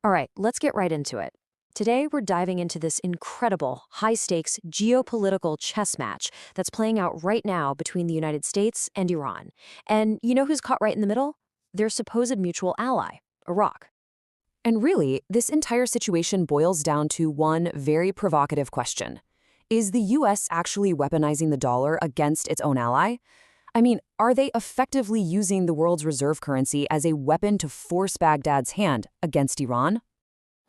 All right, let's get right into it. Today, we're diving into this incredible, high-stakes geopolitical chess match that's playing out right now between the United States and Iran. And you know who's caught right in the middle? Their supposed mutual ally, Iraq. And really, this entire situation boils down to one very provocative question. Is the U.S. actually weaponizing the dollar against its own ally? I mean, are they effectively using the world's reserve currency as a weapon to force Baghdad's hand against Iran?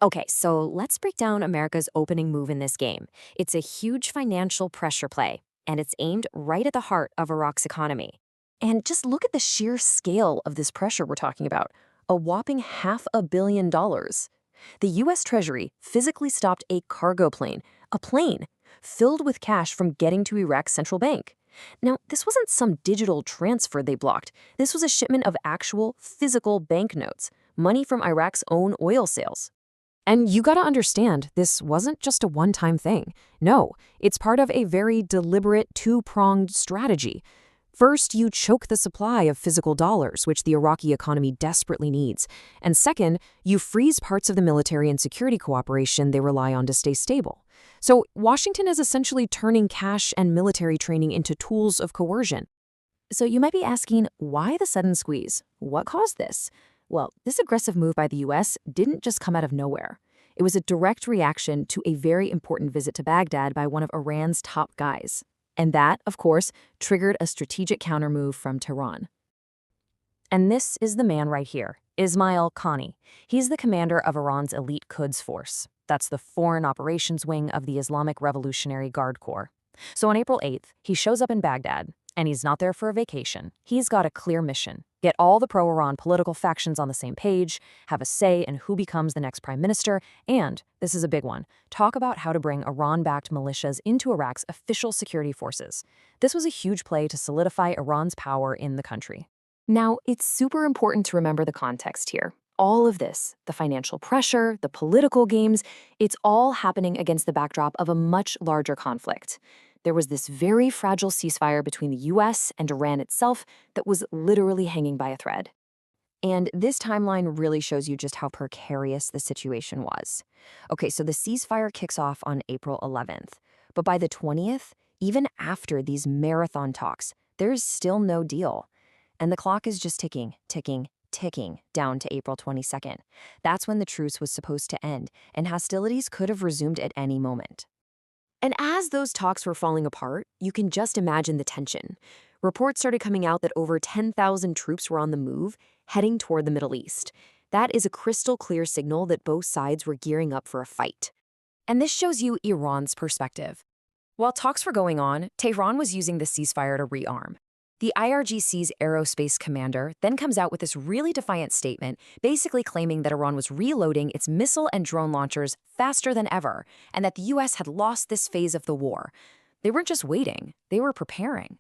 Okay, so let's break down America's opening move in this game. It's a huge financial pressure play, and it's aimed right at the heart of Iraq's economy. And just look at the sheer scale of this pressure we're talking about. A whopping $500 million. The U.S. Treasury physically stopped a cargo plane, a plane, filled with cash from getting to Iraq's central bank. Now, this wasn't some digital transfer they blocked. This was a shipment of actual, physical banknotes, money from Iraq's own oil sales. And you gotta understand, this wasn't just a one-time thing. No, it's part of a very deliberate two-pronged strategy. First, you choke the supply of physical dollars, which the Iraqi economy desperately needs. And second, you freeze parts of the military and security cooperation they rely on to stay stable. So Washington is essentially turning cash and military training into tools of coercion. So you might be asking, why the sudden squeeze? What caused this? Well, this aggressive move by the U.S. didn't just come out of nowhere. It was a direct reaction to a very important visit to Baghdad by one of Iran's top guys. And that, of course, triggered a strategic countermove from Tehran. And this is the man right here, Ismail Qani. He's the commander of Iran's elite Quds force. That's the foreign operations wing of the Islamic Revolutionary Guard Corps. So on April 8th, he shows up in Baghdad, and he's not there for a vacation. He's got a clear mission. Get all the pro-Iran political factions on the same page, have a say in who becomes the next prime minister, and, this is a big one, talk about how to bring Iran-backed militias into Iraq's official security forces. This was a huge play to solidify Iran's power in the country. Now, it's super important to remember the context here. All of this, the financial pressure, the political games, it's all happening against the backdrop of a much larger conflict. There was this very fragile ceasefire between the U.S. and Iran itself that was literally hanging by a thread. And this timeline really shows you just how precarious the situation was. Okay, so the ceasefire kicks off on April 11th. But by the 20th, even after these marathon talks, there's still no deal. And the clock is just ticking down to April 22nd. That's when the truce was supposed to end, and hostilities could have resumed at any moment. And as those talks were falling apart, you can just imagine the tension. Reports started coming out that over 10,000 troops were on the move, heading toward the Middle East. That is a crystal clear signal that both sides were gearing up for a fight. And this shows you Iran's perspective. While talks were going on, Tehran was using the ceasefire to rearm. The IRGC's aerospace commander then comes out with this really defiant statement, basically claiming that Iran was reloading its missile and drone launchers faster than ever, and that the U.S. had lost this phase of the war. They weren't just waiting, they were preparing.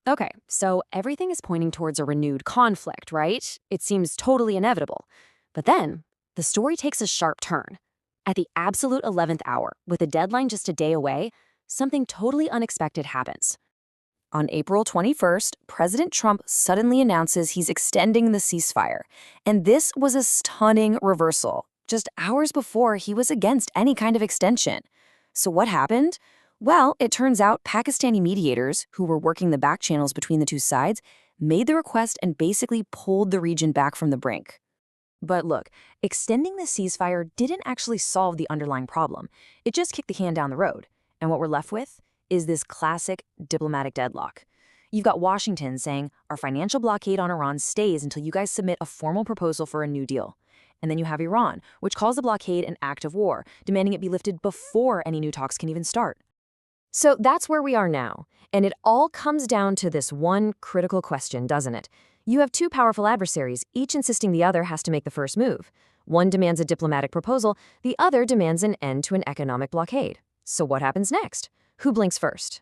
Okay, so everything is pointing towards a renewed conflict, right? It seems totally inevitable. But then, the story takes a sharp turn. At the absolute 11th hour, with the deadline just a day away, something totally unexpected happens. On April 21st, President Trump suddenly announces he's extending the ceasefire. And this was a stunning reversal. Just hours before, he was against any kind of extension. So what happened? Well, it turns out Pakistani mediators, who were working the back channels between the two sides, made the request and basically pulled the region back from the brink. But look, extending the ceasefire didn't actually solve the underlying problem. It just kicked the can down the road. And what we're left with is this classic diplomatic deadlock. You've got Washington saying, our financial blockade on Iran stays until you guys submit a formal proposal for a new deal. And then you have Iran, which calls the blockade an act of war, demanding it be lifted before any new talks can even start. So that's where we are now. And it all comes down to this one critical question, doesn't it? You have two powerful adversaries, each insisting the other has to make the first move. One demands a diplomatic proposal, the other demands an end to an economic blockade. So what happens next? Who blinks first?